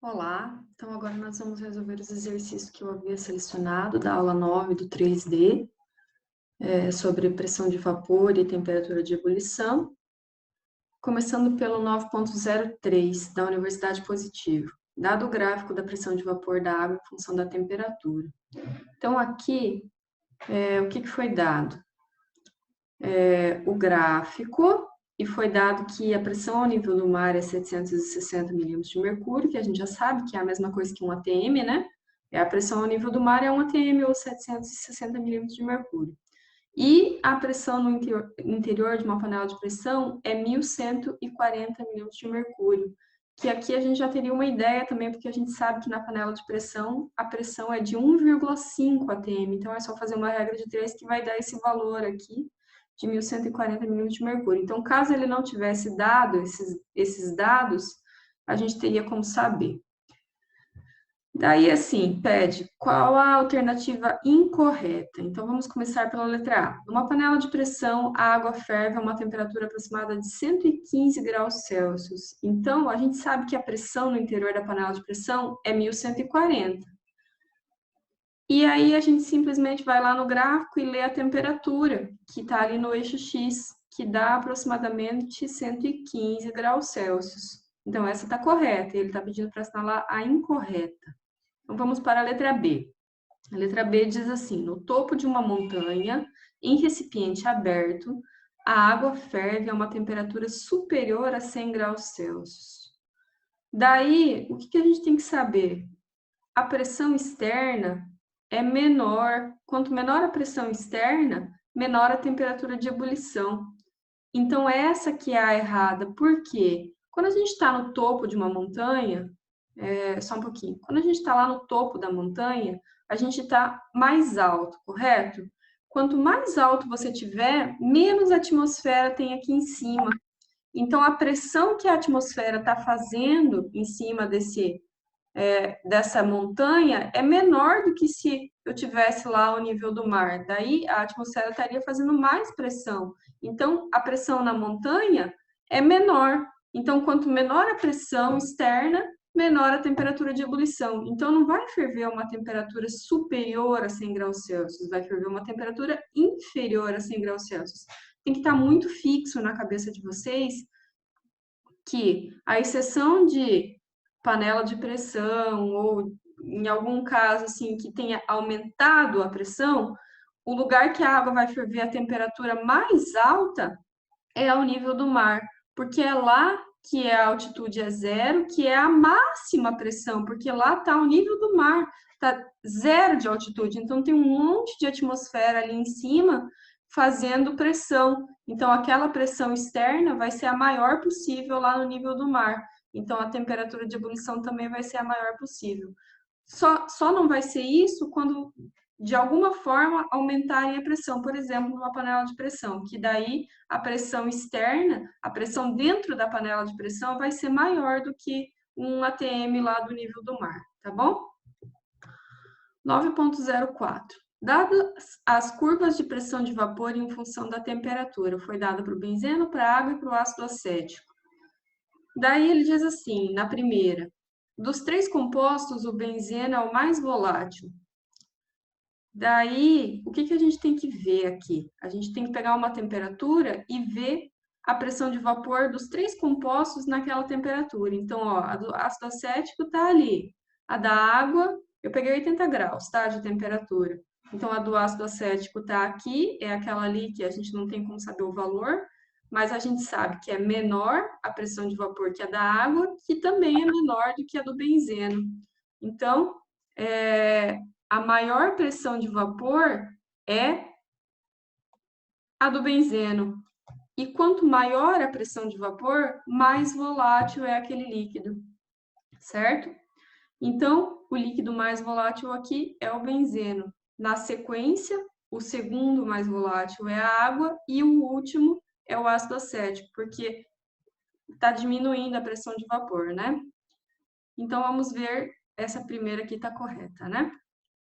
Olá, então agora nós vamos resolver os exercícios que eu havia selecionado da aula 9 do 3D, sobre pressão de vapor e temperatura de ebulição, começando pelo 9.03 da Universidade Positivo, dado o gráfico da pressão de vapor da água em função da temperatura. Então aqui, o que foi dado? O gráfico, e foi dado que a pressão ao nível do mar é 760 milímetros de mercúrio, que a gente já sabe que é a mesma coisa que um ATM, né? A pressão ao nível do mar é um ATM ou 760 milímetros de mercúrio. E a pressão no interior de uma panela de pressão é 1.140 milímetros de mercúrio, que aqui a gente já teria uma ideia também, porque a gente sabe que na panela de pressão, a pressão é de 1,5 atm, então é só fazer uma regra de 3 que vai dar esse valor aqui, de 1.140 milímetros de mercúrio. Então, caso ele não tivesse dado esses dados, a gente teria como saber. Daí, assim, pede qual a alternativa incorreta. Então, vamos começar pela letra A. Numa panela de pressão, a água ferve a uma temperatura aproximada de 115 graus Celsius. Então, a gente sabe que a pressão no interior da panela de pressão é 1.140. E aí, a gente simplesmente vai lá no gráfico e lê a temperatura, que está ali no eixo X, que dá aproximadamente 115 graus Celsius. Então, essa está correta, e ele está pedindo para assinalar a incorreta. Então, vamos para a letra B. A letra B diz assim: no topo de uma montanha, em recipiente aberto, a água ferve a uma temperatura superior a 100 graus Celsius. Daí, o que a gente tem que saber? A pressão externa é menor. Quanto menor a pressão externa, menor a temperatura de ebulição. Então, essa que é a errada. Por quê? Quando a gente está no topo de uma montanha, só um pouquinho. Quando a gente está lá no topo da montanha, a gente está mais alto, correto? Quanto mais alto você tiver, menos atmosfera tem aqui em cima. Então, a pressão que a atmosfera está fazendo em cima dessa montanha é menor do que se eu tivesse lá ao nível do mar. Daí, a atmosfera estaria fazendo mais pressão. Então, a pressão na montanha é menor. Então, quanto menor a pressão externa, menor a temperatura de ebulição. Então, não vai ferver a uma temperatura superior a 100 graus Celsius, vai ferver uma temperatura inferior a 100 graus Celsius. Tem que estar muito fixo na cabeça de vocês que, à exceção de panela de pressão ou em algum caso assim que tenha aumentado a pressão, o lugar que a água vai ferver a temperatura mais alta é ao nível do mar, porque é lá que a altitude é zero, que é a máxima pressão, porque lá está o nível do mar, está zero de altitude, então tem um monte de atmosfera ali em cima fazendo pressão. Então, aquela pressão externa vai ser a maior possível lá no nível do mar. Então, a temperatura de ebulição também vai ser a maior possível. Só não vai ser isso quando, de alguma forma, aumentarem a pressão, por exemplo, numa panela de pressão, que daí a pressão externa, a pressão dentro da panela de pressão vai ser maior do que um ATM lá do nível do mar, tá bom? 9.04. Dadas as curvas de pressão de vapor em função da temperatura, foi dado para o benzeno, para a água e para o ácido acético. Daí ele diz assim, na primeira, dos três compostos, o benzeno é o mais volátil. Daí, o que a gente tem que ver aqui? A gente tem que pegar uma temperatura e ver a pressão de vapor dos três compostos naquela temperatura. Então, ó, a do ácido acético está ali. A da água, eu peguei 80 graus, tá? De temperatura. Então, a do ácido acético está aqui, é aquela ali que a gente não tem como saber o valor, mas a gente sabe que é menor a pressão de vapor que a da água, que também é menor do que a do benzeno. Então, a maior pressão de vapor é a do benzeno. E quanto maior a pressão de vapor, mais volátil é aquele líquido, certo? Então, o líquido mais volátil aqui é o benzeno. Na sequência, o segundo mais volátil é a água e o último é o ácido acético, porque está diminuindo a pressão de vapor, né? Então, vamos ver essa primeira aqui está correta, né?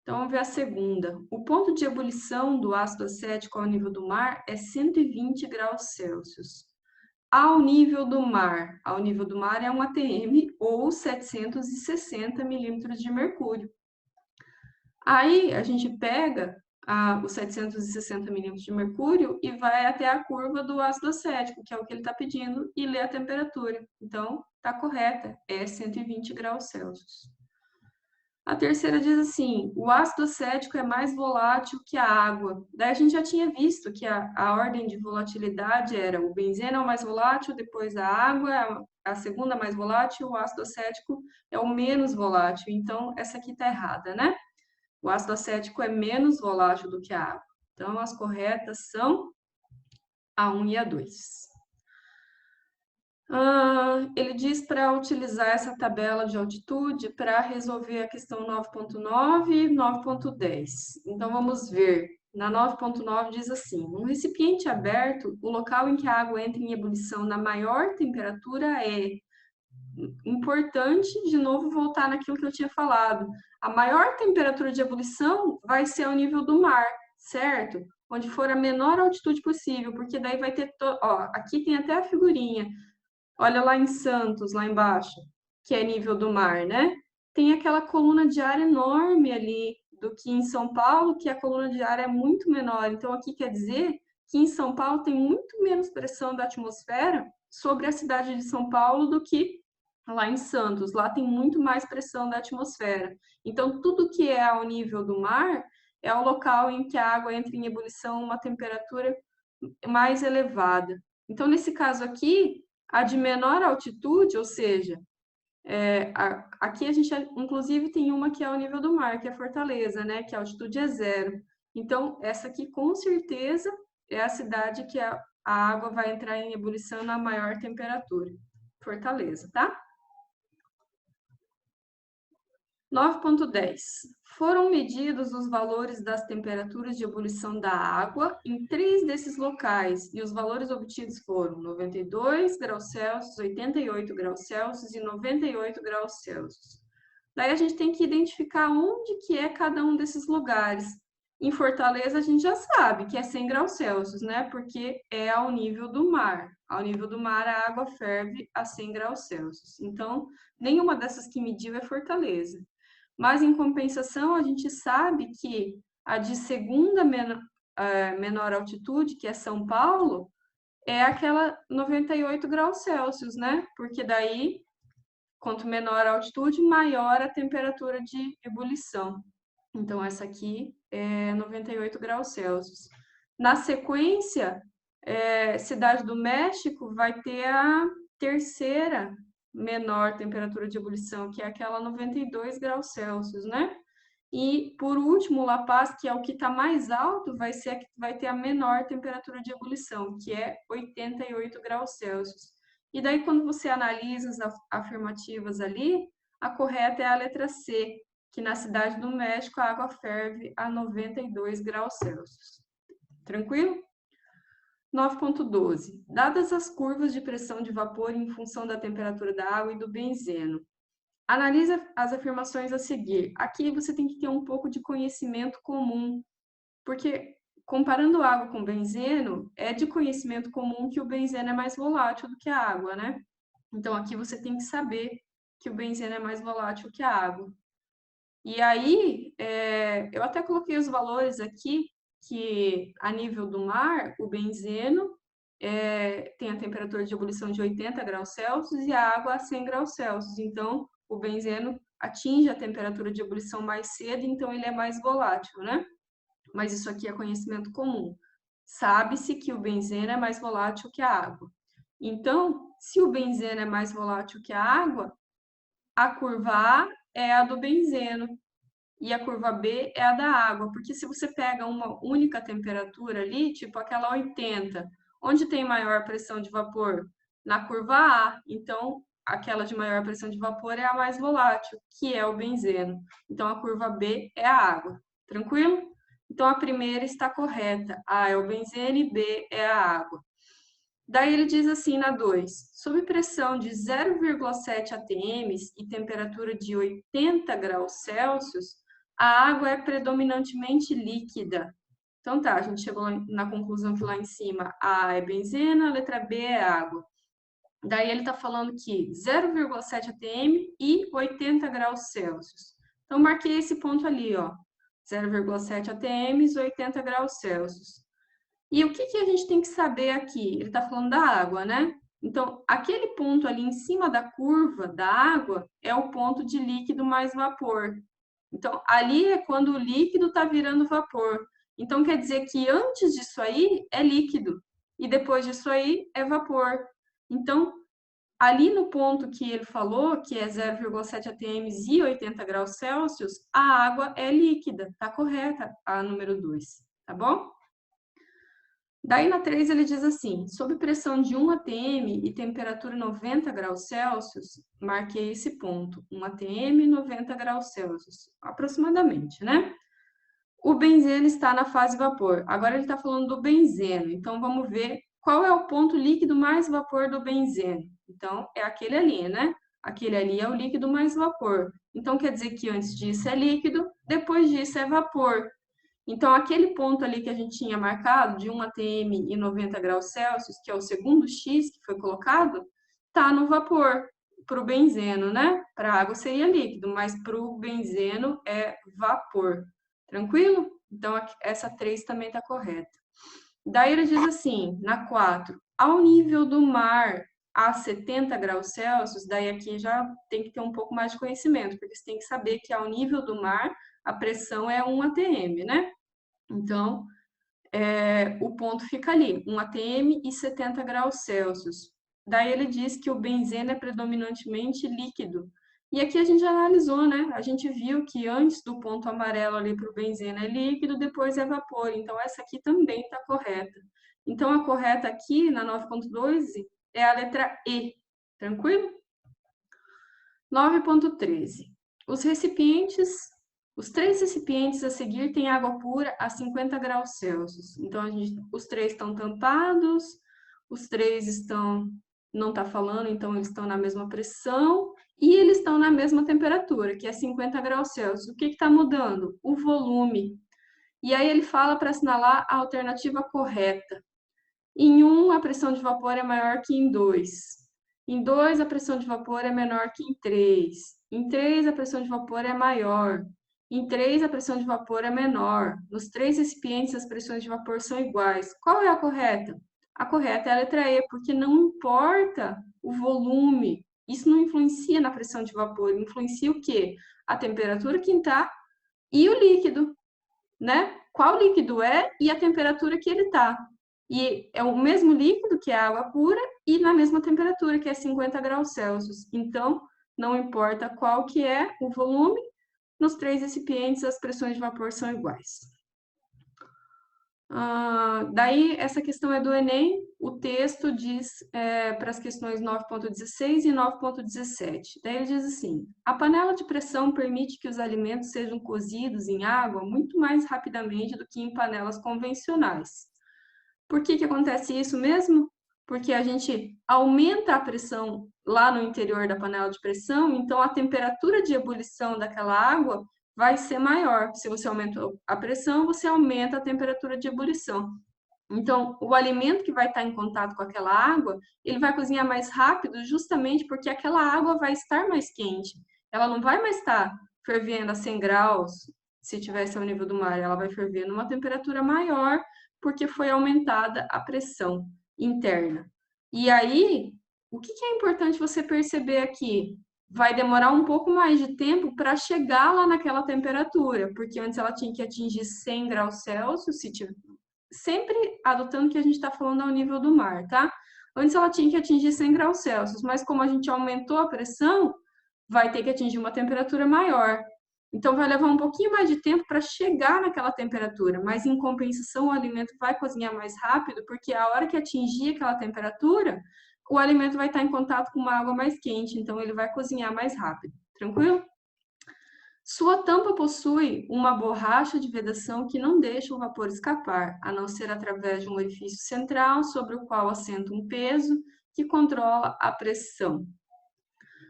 Então, vamos ver a segunda. O ponto de ebulição do ácido acético ao nível do mar é 120 graus Celsius. ao nível do mar. Ao nível do mar é um ATM ou 760 milímetros de mercúrio. Aí a gente pega os 760 milímetros de mercúrio e vai até a curva do ácido acético, que é o que ele está pedindo, e lê a temperatura. Então, está correta, é 120 graus Celsius. A terceira diz assim, o ácido acético é mais volátil que a água. Daí a gente já tinha visto que a ordem de volatilidade era o benzeno é o mais volátil, depois a água, a segunda mais volátil, o ácido acético é o menos volátil. Então, essa aqui está errada, né? O ácido acético é menos volátil do que a água. Então, as corretas são a 1 e a 2. Ele diz para utilizar essa tabela de altitude para resolver a questão 9.9 e 9.10. Então, vamos ver. Na 9.9 diz assim, num recipiente aberto, o local em que a água entra em ebulição na maior temperatura é... Importante, de novo, voltar naquilo que eu tinha falado. A maior temperatura de ebulição vai ser ao nível do mar, certo? Onde for a menor altitude possível, porque daí vai ter... Ó, aqui tem até a figurinha. Olha lá em Santos, lá embaixo, que é nível do mar, né? Tem aquela coluna de ar enorme ali, do que em São Paulo, que a coluna de ar é muito menor. Então, aqui quer dizer que em São Paulo tem muito menos pressão da atmosfera sobre a cidade de São Paulo do que lá em Santos. Lá tem muito mais pressão da atmosfera. Então, tudo que é ao nível do mar é o local em que a água entra em ebulição a uma temperatura mais elevada. Então, nesse caso aqui, a de menor altitude, ou seja, aqui a gente, inclusive, tem uma que é ao nível do mar, que é Fortaleza, né? Que a altitude é 0. Então, essa aqui, com certeza, é a cidade que a água vai entrar em ebulição na maior temperatura. Fortaleza, tá? 9.10. Foram medidos os valores das temperaturas de ebulição da água em 3 desses locais, e os valores obtidos foram 92 graus Celsius, 88 graus Celsius e 98 graus Celsius. Daí a gente tem que identificar onde que é cada um desses lugares. Em Fortaleza a gente já sabe que é 100 graus Celsius, né? Porque é ao nível do mar. Ao nível do mar a água ferve a 100 graus Celsius. Então, nenhuma dessas que mediu é Fortaleza. Mas, em compensação, a gente sabe que a de segunda menor altitude, que é São Paulo, é aquela 98 graus Celsius, né? Porque daí, quanto menor a altitude, maior a temperatura de ebulição. Então, essa aqui é 98 graus Celsius. Na sequência, Cidade do México vai ter a terceira menor temperatura de ebulição, que é aquela 92 graus Celsius, né? E, por último, La Paz, que é o que está mais alto, vai ter a menor temperatura de ebulição, que é 88 graus Celsius. E daí, quando você analisa as afirmativas ali, a correta é a letra C, que na Cidade do México a água ferve a 92 graus Celsius. Tranquilo? 9.12. Dadas as curvas de pressão de vapor em função da temperatura da água e do benzeno, analise as afirmações a seguir. Aqui você tem que ter um pouco de conhecimento comum, porque comparando água com benzeno, é de conhecimento comum que o benzeno é mais volátil do que a água, né? Então, aqui você tem que saber que o benzeno é mais volátil que a água. E aí, eu até coloquei os valores aqui, que a nível do mar, o benzeno tem a temperatura de ebulição de 80 graus Celsius e a água a 100 graus Celsius. Então, o benzeno atinge a temperatura de ebulição mais cedo, então ele é mais volátil, né? Mas isso aqui é conhecimento comum. Sabe-se que o benzeno é mais volátil que a água. Então, se o benzeno é mais volátil que a água, a curva A é a do benzeno e a curva B é a da água, porque se você pega uma única temperatura ali, tipo aquela 80, onde tem maior pressão de vapor? Na curva A. Então, aquela de maior pressão de vapor é a mais volátil, que é o benzeno. Então, a curva B é a água. Tranquilo? Então, a primeira está correta. A é o benzeno e B é a água. Daí ele diz assim na 2, sob pressão de 0,7 atm e temperatura de 80 graus Celsius, a água é predominantemente líquida. Então tá, a gente chegou na conclusão que lá em cima A é benzena, a letra B é água. Daí ele está falando que 0,7 atm e 80 graus Celsius. Então, marquei esse ponto ali, ó, 0,7 atm e 80 graus Celsius. E o que a gente tem que saber aqui? Ele está falando da água, né? Então, aquele ponto ali em cima da curva da água é o ponto de líquido mais vapor. Então, ali é quando o líquido está virando vapor. Então, quer dizer que antes disso aí é líquido e depois disso aí é vapor. Então, ali no ponto que ele falou, que é 0,7 atm e 80 graus Celsius, a água é líquida. Tá correta a número 2, tá bom? Daí na 3 ele diz assim, sob pressão de 1 atm e temperatura 90 graus Celsius, marquei esse ponto, 1 atm e 90 graus Celsius, aproximadamente, né? O benzeno está na fase vapor. Agora ele está falando do benzeno, então vamos ver qual é o ponto líquido mais vapor do benzeno. Então, é aquele ali, né? Aquele ali é o líquido mais vapor. Então, quer dizer que antes disso é líquido, depois disso é vapor. Então, aquele ponto ali que a gente tinha marcado, de 1 atm e 90 graus Celsius, que é o segundo X que foi colocado, está no vapor, para o benzeno, né? Para a água seria líquido, mas para o benzeno é vapor. Tranquilo? Então, essa 3 também está correta. Daí ele diz assim, na 4, ao nível do mar a 70 graus Celsius, daí aqui já tem que ter um pouco mais de conhecimento, porque você tem que saber que ao nível do mar a pressão é 1 atm, né? Então, o ponto fica ali, 1 atm e 70 graus Celsius. Daí ele diz que o benzeno é predominantemente líquido. E aqui a gente analisou, né? A gente viu que antes do ponto amarelo ali para o benzeno é líquido, depois é vapor. Então, essa aqui também está correta. Então, a correta aqui, na 9.12, é a letra E. Tranquilo? 9.13. Os 3 recipientes a seguir têm água pura a 50 graus Celsius. Então, os 3 estão tampados, os 3 não está falando, então eles estão na mesma pressão e eles estão na mesma temperatura, que é 50 graus Celsius. O que está mudando? O volume. E aí ele fala para assinalar a alternativa correta. Em 1, a pressão de vapor é maior que em 2. Em 2, a pressão de vapor é menor que em 3. Em 3, a pressão de vapor é maior. Em 3, a pressão de vapor é menor. Nos 3 recipientes, as pressões de vapor são iguais. Qual é a correta? A correta é a letra E, porque não importa o volume. Isso não influencia na pressão de vapor. Influencia o quê? A temperatura que está e o líquido, né? Qual líquido é e a temperatura que ele está. E é o mesmo líquido, que é a água pura, e na mesma temperatura, que é 50 graus Celsius. Então, não importa qual que é o volume, nos 3 recipientes as pressões de vapor são iguais. Daí, essa questão é do Enem, o texto diz para as questões 9.16 e 9.17. Daí ele diz assim, a panela de pressão permite que os alimentos sejam cozidos em água muito mais rapidamente do que em panelas convencionais. Por que acontece isso mesmo? Porque a gente aumenta a pressão lá no interior da panela de pressão, então a temperatura de ebulição daquela água vai ser maior. Se você aumenta a pressão, você aumenta a temperatura de ebulição. Então, o alimento que vai estar em contato com aquela água, ele vai cozinhar mais rápido justamente porque aquela água vai estar mais quente. Ela não vai mais estar fervendo a 100 graus, se tivesse ao nível do mar, ela vai ferver numa temperatura maior, porque foi aumentada a pressão interna. E aí, o que é importante você perceber aqui? Vai demorar um pouco mais de tempo para chegar lá naquela temperatura, porque antes ela tinha que atingir 100 graus Celsius, sempre adotando que a gente está falando ao nível do mar, tá? Antes ela tinha que atingir 100 graus Celsius, mas como a gente aumentou a pressão, vai ter que atingir uma temperatura maior. Então, vai levar um pouquinho mais de tempo para chegar naquela temperatura, mas em compensação, o alimento vai cozinhar mais rápido, porque a hora que atingir aquela temperatura, o alimento vai estar em contato com uma água mais quente, então ele vai cozinhar mais rápido. Tranquilo? Sua tampa possui uma borracha de vedação que não deixa o vapor escapar, a não ser através de um orifício central sobre o qual assenta um peso que controla a pressão.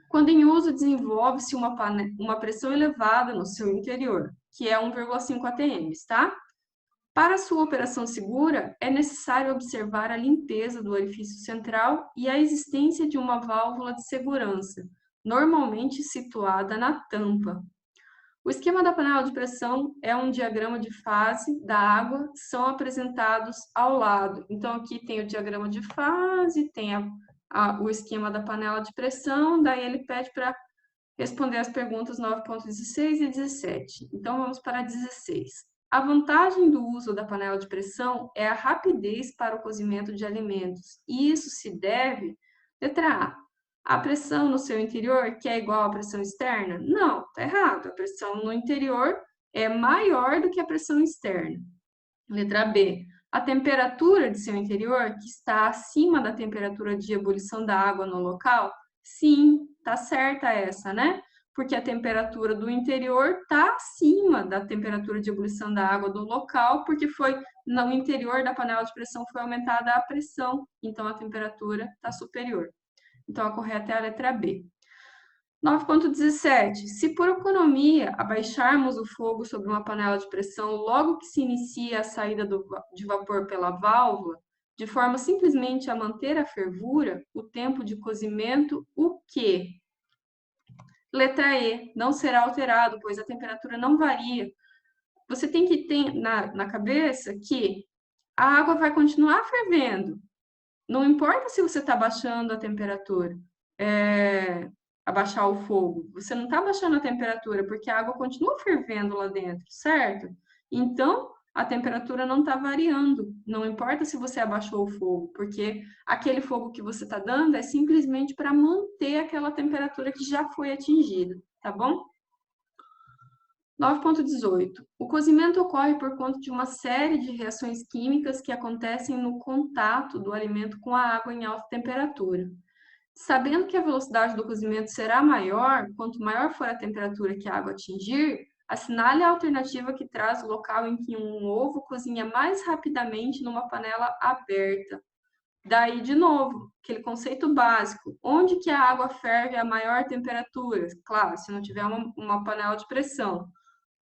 Quando em uso, desenvolve-se uma pressão elevada no seu interior, que é 1,5 atm, tá? Para sua operação segura, é necessário observar a limpeza do orifício central e a existência de uma válvula de segurança, normalmente situada na tampa. O esquema da panela de pressão é um diagrama de fase da água, são apresentados ao lado. Então, aqui tem o diagrama de fase, tem o esquema da panela de pressão, daí ele pede para responder as perguntas 9.16 e 17. Então, vamos para 16. A vantagem do uso da panela de pressão é a rapidez para o cozimento de alimentos. E isso se deve, letra A pressão no seu interior, que é igual à pressão externa? Não, está errado. A pressão no interior é maior do que a pressão externa. Letra B. A temperatura de seu interior, que está acima da temperatura de ebulição da água no local? Sim, tá certa essa, né? Porque a temperatura do interior está acima da temperatura de ebulição da água do local, porque foi no interior da panela de pressão foi aumentada a pressão, então a temperatura está superior. Então, a correta é a letra B. 9.17. Se por economia abaixarmos o fogo sobre uma panela de pressão logo que se inicia a saída de vapor pela válvula, de forma simplesmente a manter a fervura, o tempo de cozimento, o quê? Letra E. Não será alterado, pois a temperatura não varia. Você tem que ter na cabeça que a água vai continuar fervendo. Não importa se você está baixando a temperatura, abaixar o fogo. Você não está abaixando a temperatura, porque a água continua fervendo lá dentro, certo? Então, a temperatura não está variando. Não importa se você abaixou o fogo, porque aquele fogo que você está dando é simplesmente para manter aquela temperatura que já foi atingida, tá bom? 9.18. O cozimento ocorre por conta de uma série de reações químicas que acontecem no contato do alimento com a água em alta temperatura. Sabendo que a velocidade do cozimento será maior, quanto maior for a temperatura que a água atingir, assinale a alternativa que traz o local em que um ovo cozinha mais rapidamente numa panela aberta. Daí, de novo, aquele conceito básico. Onde que a água ferve a maior temperatura? Claro, se não tiver uma panela de pressão.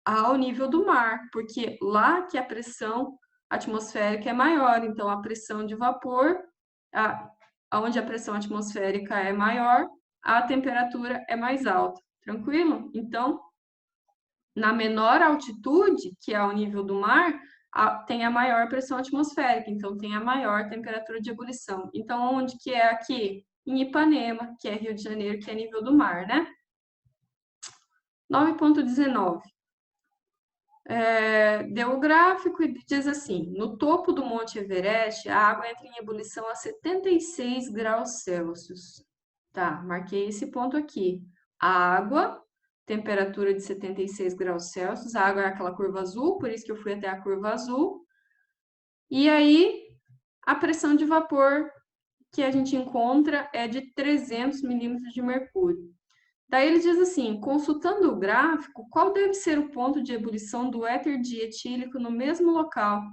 Ao nível do mar, porque lá que a pressão atmosférica é maior, então a pressão de vapor, onde a pressão atmosférica é maior, a temperatura é mais alta. Tranquilo? Então, na menor altitude, que é ao nível do mar, tem a maior pressão atmosférica, então tem a maior temperatura de ebulição. Então, onde que é aqui? Em Ipanema, que é Rio de Janeiro, que é nível do mar, né? 9.19. Deu o gráfico e diz assim: no topo do Monte Everest, a água entra em ebulição a 76 graus Celsius. Tá, marquei esse ponto aqui. A água, temperatura de 76 graus Celsius, a água é aquela curva azul, por isso que eu fui até a curva azul. E aí, a pressão de vapor que a gente encontra é de 300 milímetros de mercúrio. Daí ele diz assim, consultando o gráfico, qual deve ser o ponto de ebulição do éter dietílico no mesmo local?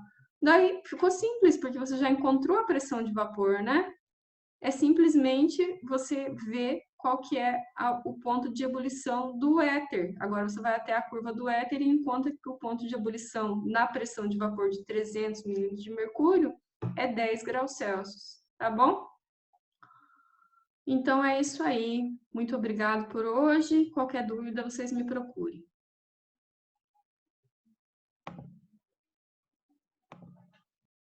Daí ficou simples, porque você já encontrou a pressão de vapor, né? É simplesmente você ver qual que é o ponto de ebulição do éter. Agora você vai até a curva do éter e encontra que o ponto de ebulição na pressão de vapor de 300 milímetros de mercúrio é 10 graus Celsius, tá bom? Então é isso aí. Muito obrigado por hoje. Qualquer dúvida, vocês me procurem.